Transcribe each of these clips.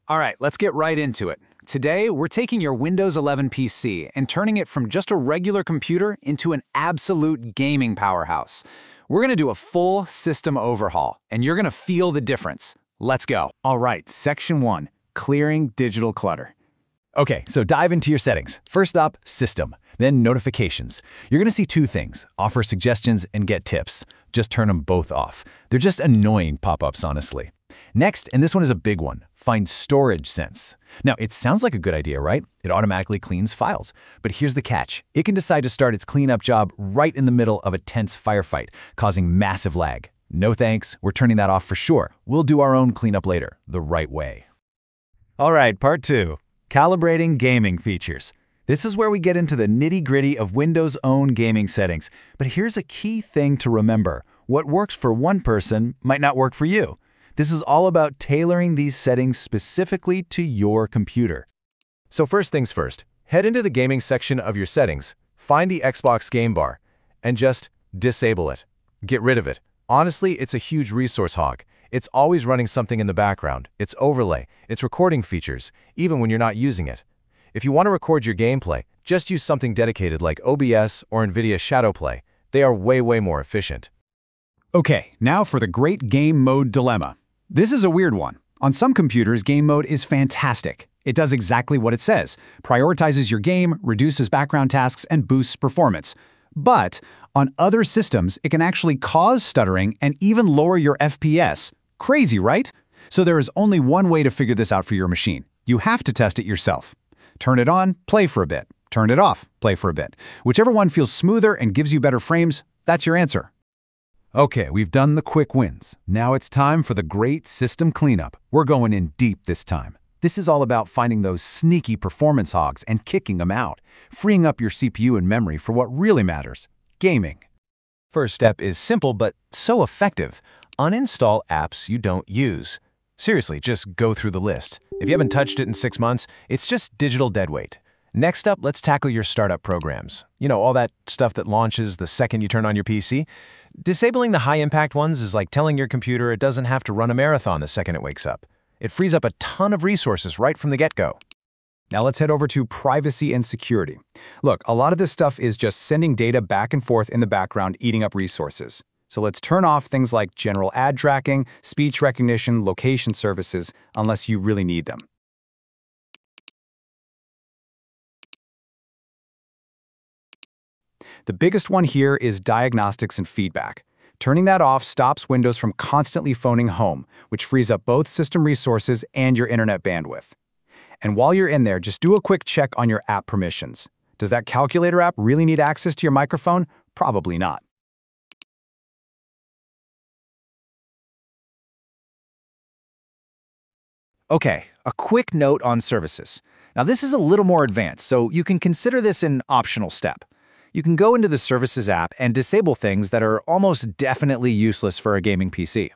All right, let's get right into it. Today, we're taking your Windows 11 PC and turning it from just a regular computer into an absolute gaming powerhouse. We're going to do a full system overhaul, and you're going to feel the difference. Let's go. All right, Section 1, Clearing Digital Clutter. Okay, so dive into your settings. First up, System, then Notifications. You're going to see two things, Offer Suggestions and Get Tips. Just turn them both off. They're just annoying pop-ups, honestly. Next, and this one is a big one, find Storage Sense. Now, it sounds like a good idea, right? It automatically cleans files. But here's the catch. It can decide to start its cleanup job right in the middle of a tense firefight, causing massive lag. No thanks, we're turning that off for sure. We'll do our own cleanup later, the right way. All right, part 2, Calibrating Gaming Features. This is where we get into the nitty-gritty of Windows' own gaming settings. But here's a key thing to remember. What works for one person might not work for you. This is all about tailoring these settings specifically to your computer. So first things first, head into the gaming section of your settings, find the Xbox game bar, and just disable it. Get rid of it. Honestly, it's a huge resource hog. It's always running something in the background, its overlay, its recording features, even when you're not using it. If you want to record your gameplay, just use something dedicated like OBS or NVIDIA Shadowplay. They are way more efficient. Okay, now for the great game mode dilemma. This is a weird one. On some computers, game mode is fantastic. It does exactly what it says, prioritizes your game, reduces background tasks, and boosts performance. But on other systems, it can actually cause stuttering and even lower your FPS. Crazy, right? So there is only one way to figure this out for your machine. You have to test it yourself. Turn it on, play for a bit. Turn it off, play for a bit. Whichever one feels smoother and gives you better frames, that's your answer. Okay, we've done the quick wins. Now it's time for the great system cleanup. We're going in deep this time. This is all about finding those sneaky performance hogs and kicking them out, freeing up your CPU and memory for what really matters, gaming. First step is simple but so effective. Uninstall apps you don't use. Seriously, just go through the list. If you haven't touched it in 6 months, it's just digital deadweight. Next up, let's tackle your startup programs. You know, all that stuff that launches the second you turn on your PC. Disabling the high-impact ones is like telling your computer it doesn't have to run a marathon the second it wakes up. It frees up a ton of resources right from the get-go. Now let's head over to privacy and security. Look, a lot of this stuff is just sending data back and forth in the background, eating up resources. So let's turn off things like general ad tracking, speech recognition, location services, unless you really need them. The biggest one here is diagnostics and feedback. Turning that off stops Windows from constantly phoning home, which frees up both system resources and your internet bandwidth. And while you're in there, just do a quick check on your app permissions. Does that calculator app really need access to your microphone? Probably not. Okay, a quick note on services. Now this is a little more advanced, so you can consider this an optional step. You can go into the Services app and disable things that are almost definitely useless for a gaming PC.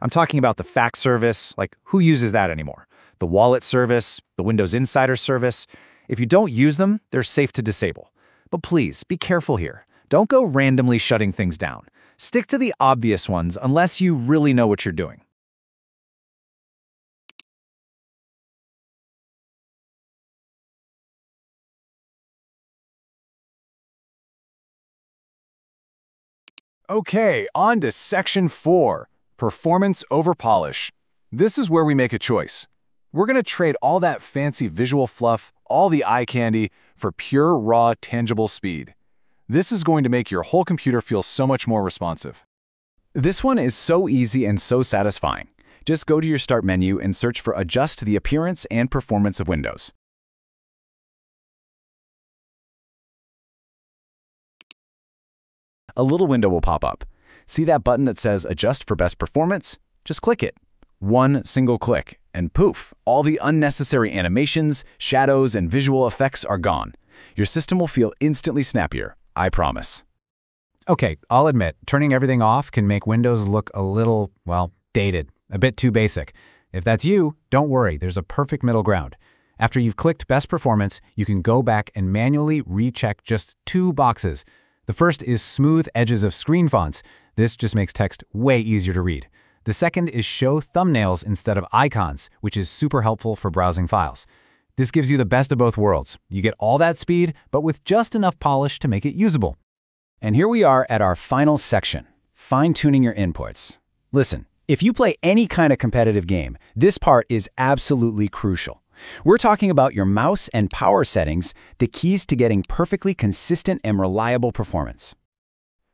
I'm talking about the fax service, like who uses that anymore? The wallet service, the Windows Insider service. If you don't use them, they're safe to disable. But please, be careful here. Don't go randomly shutting things down. Stick to the obvious ones unless you really know what you're doing. Okay, on to Section 4, Performance over Polish. This is where we make a choice. We're going to trade all that fancy visual fluff, all the eye candy, for pure, raw, tangible speed. This is going to make your whole computer feel so much more responsive. This one is so easy and so satisfying. Just go to your Start menu and search for Adjust the Appearance and Performance of Windows. A little window will pop up. See that button that says Adjust for Best Performance? Just click it. One single click, and poof, all the unnecessary animations, shadows, and visual effects are gone. Your system will feel instantly snappier, I promise. Okay, I'll admit, turning everything off can make Windows look a little, well, dated, a bit too basic. If that's you, don't worry, there's a perfect middle ground. After you've clicked Best Performance, you can go back and manually recheck just 2 boxes. The first is Smooth Edges of Screen Fonts. This just makes text way easier to read. The second is show thumbnails instead of icons, which is super helpful for browsing files. This gives you the best of both worlds. You get all that speed, but with just enough polish to make it usable. And here we are at our final section, fine-tuning your inputs. Listen, if you play any kind of competitive game, this part is absolutely crucial. We're talking about your mouse and power settings, the keys to getting perfectly consistent and reliable performance.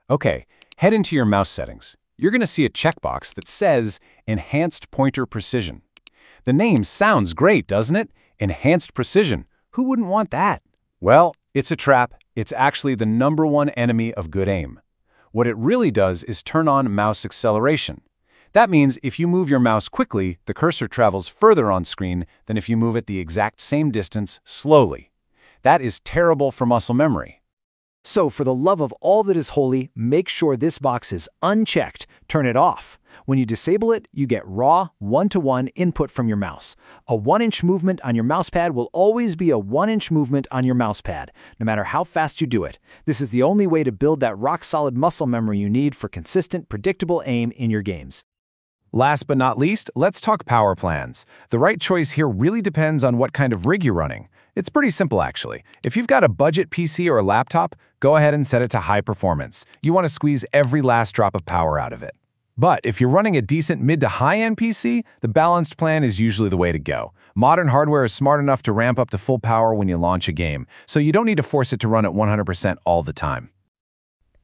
Okay, head into your mouse settings. You're going to see a checkbox that says Enhanced Pointer Precision. The name sounds great, doesn't it? Enhanced Precision. Who wouldn't want that? Well, it's a trap. It's actually the #1 enemy of good aim. What it really does is turn on mouse acceleration. That means if you move your mouse quickly, the cursor travels further on screen than if you move it the exact same distance slowly. That is terrible for muscle memory. So for the love of all that is holy, make sure this box is unchecked. Turn it off. When you disable it, you get raw, one-to-one input from your mouse. A 1-inch movement on your mousepad will always be a 1-inch movement on your mousepad, no matter how fast you do it. This is the only way to build that rock-solid muscle memory you need for consistent, predictable aim in your games. Last but not least, let's talk power plans. The right choice here really depends on what kind of rig you're running. It's pretty simple, actually. If you've got a budget PC or a laptop, go ahead and set it to high performance. You want to squeeze every last drop of power out of it. But if you're running a decent mid to high-end PC, the balanced plan is usually the way to go. Modern hardware is smart enough to ramp up to full power when you launch a game, so you don't need to force it to run at 100% all the time.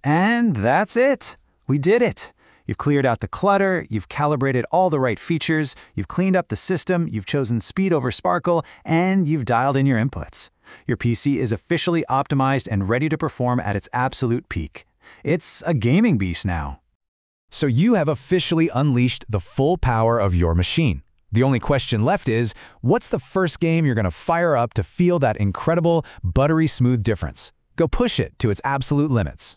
And that's it. We did it. You've cleared out the clutter, you've calibrated all the right features, you've cleaned up the system, you've chosen speed over sparkle, and you've dialed in your inputs. Your PC is officially optimized and ready to perform at its absolute peak. It's a gaming beast now. So you have officially unleashed the full power of your machine. The only question left is, what's the first game you're going to fire up to feel that incredible, buttery smooth difference? Go push it to its absolute limits.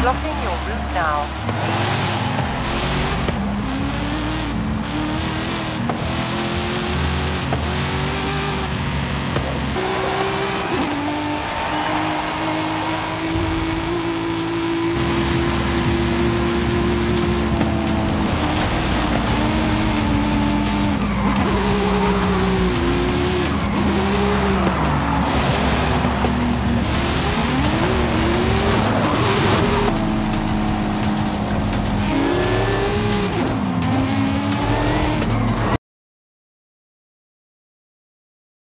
Plotting your route now.